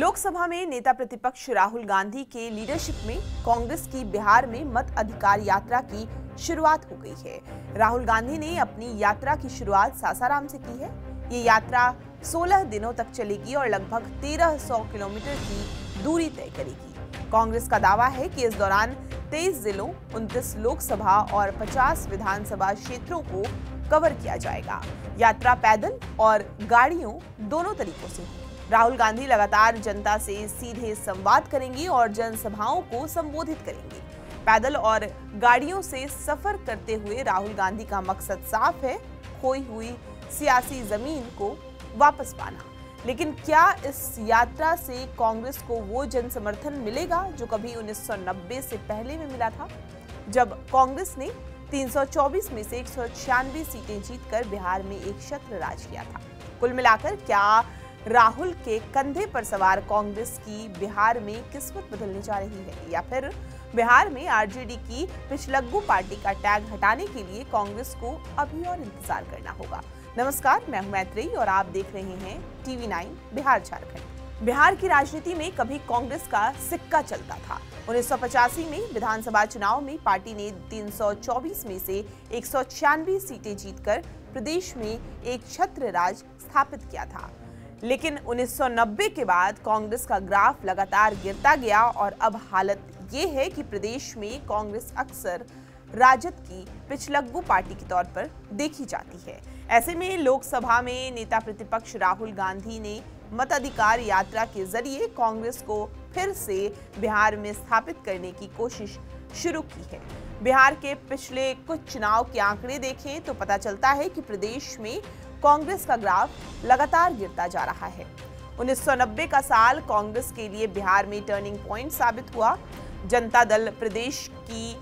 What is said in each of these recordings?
लोकसभा में नेता प्रतिपक्ष राहुल गांधी के लीडरशिप में कांग्रेस की बिहार में मत अधिकार यात्रा की शुरुआत हो गई है। राहुल गांधी ने अपनी यात्रा की शुरुआत सासाराम से की है। ये यात्रा 16 दिनों तक चलेगी और लगभग 1300 किलोमीटर की दूरी तय करेगी। कांग्रेस का दावा है कि इस दौरान 23 जिलों, 29 लोकसभा और 50 विधानसभा क्षेत्रों को कवर किया जाएगा। यात्रा पैदल और गाड़ियों दोनों तरीकों से होगी। राहुल गांधी लगातार जनता से सीधे संवाद करेंगे और जनसभाओं को संबोधित करेंगे। पैदल और गाड़ियों से सफर करते हुए राहुल गांधी का मकसद साफ है, खोई हुई सियासी जमीन को वापस पाना। लेकिन क्या इस यात्रा से कांग्रेस को वो जन समर्थन मिलेगा जो कभी 1990 से पहले में मिला था, जब कांग्रेस ने 324 में से 196 सीटें जीतकर बिहार में एक छत्र राज किया था? कुल मिलाकर क्या राहुल के कंधे पर सवार कांग्रेस की बिहार में किस्मत बदलने जा रही है, या फिर बिहार में आरजेडी की पिछलग्गू पार्टी का टैग हटाने के लिए कांग्रेस को अभी और इंतजार करना होगा? नमस्कार, मैं हूं मैत्रेयी और आप देख रहे हैं TV9 बिहार झारखंड। बिहार की राजनीति में कभी कांग्रेस का सिक्का चलता था। 1985 में विधानसभा चुनाव में पार्टी ने 324 में से 196 सीटें जीतकर प्रदेश में एक छत्र राज स्थापित किया था। लेकिन 1990 के बाद कांग्रेस का ग्राफ लगातार गिरता गया और अब हालत ये है कि प्रदेश में कांग्रेस अक्सर राजद की पिछलग्गू पार्टी के तौर पर देखी जाती है। ऐसे में लोकसभा में नेता प्रतिपक्ष राहुल गांधी ने मताधिकार यात्रा के जरिए कांग्रेस को फिर से बिहार में स्थापित करने की कोशिश शुरू की है। बिहार के पिछले कुछ चुनाव के आंकड़े देखें तो पता चलता है कि प्रदेश में कांग्रेस का ग्राफ लगातार गिरता जा रहा है। 1990 का साल कांग्रेस के लिए बिहार में टर्निंग पॉइंट साबित हुआ। जनता दल प्रदेश की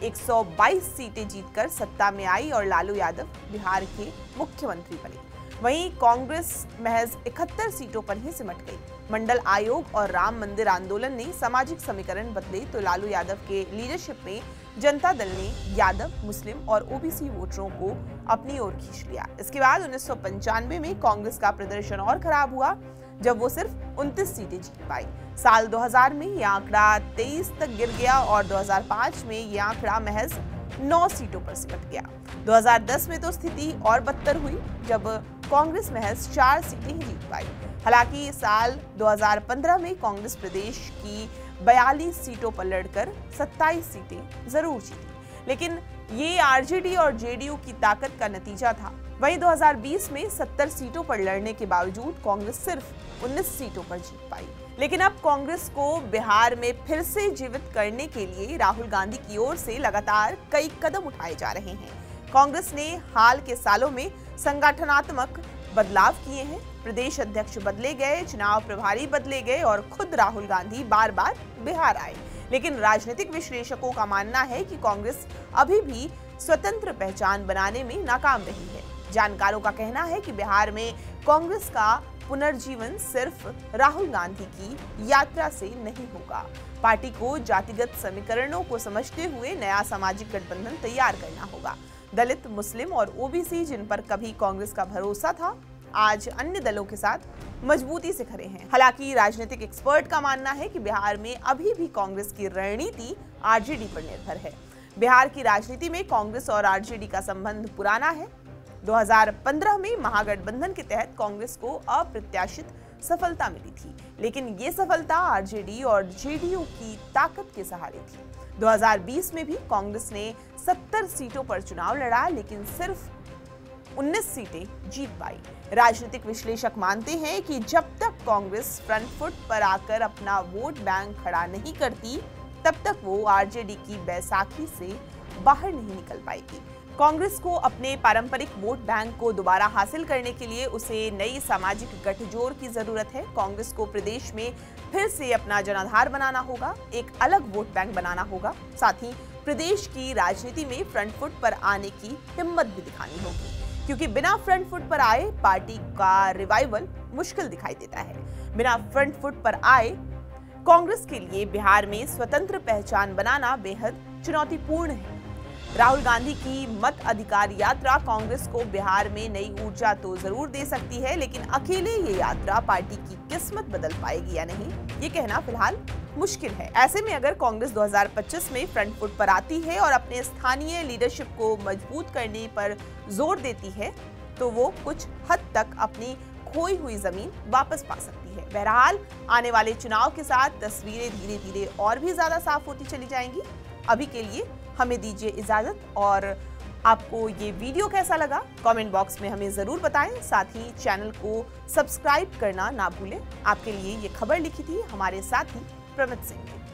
122 सीटें जीतकर सत्ता में आई और लालू यादव बिहार के मुख्यमंत्री बने। वहीं कांग्रेस महज 71 सीटों पर ही सिमट गई। मंडल आयोग और राम मंदिर आंदोलन ने सामाजिक समीकरण बदले तो लालू यादव के लीडरशिप में जनता दल ने यादव, मुस्लिम और ओबीसी वोटरों को अपनी ओर खींच लिया। इसके बाद 1995 में कांग्रेस का प्रदर्शन और खराब हुआ, जब वो सिर्फ 29 सीटें जीत पाई। साल 2000 में यह आंकड़ा 23 तक गिर गया और 2005 में यह आंकड़ा महज 9 सीटों पर सिमट गया। 2010 में तो स्थिति और बदतर हुई, जब कांग्रेस महज 4 सीटें ही जीत पाई। हालांकि साल 2015 में कांग्रेस प्रदेश की 42 सीटों पर लड़कर 27 सीटें जरूर जीती, लेकिन ये आरजेडी और जेडीयू की ताकत का नतीजा था। वहीं 2020 में 70 सीटों पर लड़ने के बावजूद कांग्रेस सिर्फ 19 सीटों पर जीत पाई। लेकिन अब कांग्रेस को बिहार में फिर से जीवित करने के लिए राहुल गांधी की ओर से लगातार कई कदम उठाए जा रहे हैं। कांग्रेस ने हाल के सालों में संगठनात्मक बदलाव किए हैं। प्रदेश अध्यक्ष बदले गए, चुनाव प्रभारी बदले गए और खुद राहुल गांधी बार बार बिहार आए। लेकिन राजनीतिक विश्लेषकों का मानना है कि कांग्रेस अभी भी स्वतंत्र पहचान बनाने में नाकाम रही है। जानकारों का कहना है कि बिहार में कांग्रेस का पुनर्जीवन सिर्फ राहुल गांधी की यात्रा से नहीं होगा। पार्टी को जातिगत समीकरणों को समझते हुए नया सामाजिक गठबंधन तैयार करना होगा। दलित, मुस्लिम और ओबीसी, जिन पर कभी कांग्रेस का भरोसा था, आज अन्य दलों के साथ मजबूती से खड़े हैं। हालांकि राजनीतिक एक्सपर्ट का मानना है कि बिहार में अभी भी कांग्रेस की रणनीति आरजेडी पर निर्भर है। बिहार की राजनीति में कांग्रेस और आरजेडी का संबंध पुराना है। 2015 में महागठबंधन के तहत कांग्रेस को अप्रत्याशित सफलता मिली थी, लेकिन ये सफलता आरजेडी और जेडीयू की ताकत के सहारे थी। 2020 में भी कांग्रेस ने 70 सीटों पर चुनाव लड़ा, लेकिन सिर्फ 19 सीटें जीत पाई। राजनीतिक विश्लेषक मानते हैं कि जब तक कांग्रेस फ्रंट फुट पर आकर अपना वोट बैंक खड़ा नहीं करती, तब तक वो आरजेडी की बैसाखी से बाहर नहीं निकल पाएगी। कांग्रेस को अपने पारंपरिक वोट बैंक को दोबारा हासिल करने के लिए उसे नई सामाजिक गठजोड़ की जरूरत है। कांग्रेस को प्रदेश में फिर से अपना जनाधार बनाना होगा, एक अलग वोट बैंक बनाना होगा। साथ ही प्रदेश की राजनीति में फ्रंट फुट पर आने की हिम्मत भी दिखानी होगी, क्योंकि बिना फ्रंट फुट पर आए पार्टी का रिवाइवल मुश्किल दिखाई देता है। बिना फ्रंट फुट पर आए कांग्रेस के लिए बिहार में स्वतंत्र पहचान बनाना बेहद चुनौतीपूर्ण है। राहुल गांधी की मत अधिकार यात्रा कांग्रेस को बिहार में नई ऊर्जा तो जरूर दे सकती है, लेकिन अकेले ये यात्रा पार्टी की किस्मत बदल पाएगी या नहीं, ये कहना फिलहाल मुश्किल है। ऐसे में अगर कांग्रेस 2025 में फ्रंट फुट पर आती है और अपने स्थानीय लीडरशिप को मजबूत करने पर जोर देती है, तो वो कुछ हद तक अपनी खोई हुई जमीन वापस पा सकती है। बहरहाल आने वाले चुनाव के साथ तस्वीरें धीरे धीरे और भी ज्यादा साफ होती चली जाएंगी। अभी के लिए हमें दीजिए इजाजत, और आपको ये वीडियो कैसा लगा कमेंट बॉक्स में हमें जरूर बताएं। साथ ही चैनल को सब्सक्राइब करना ना भूलें। आपके लिए ये खबर लिखी थी हमारे साथी प्रमित सिंह ने।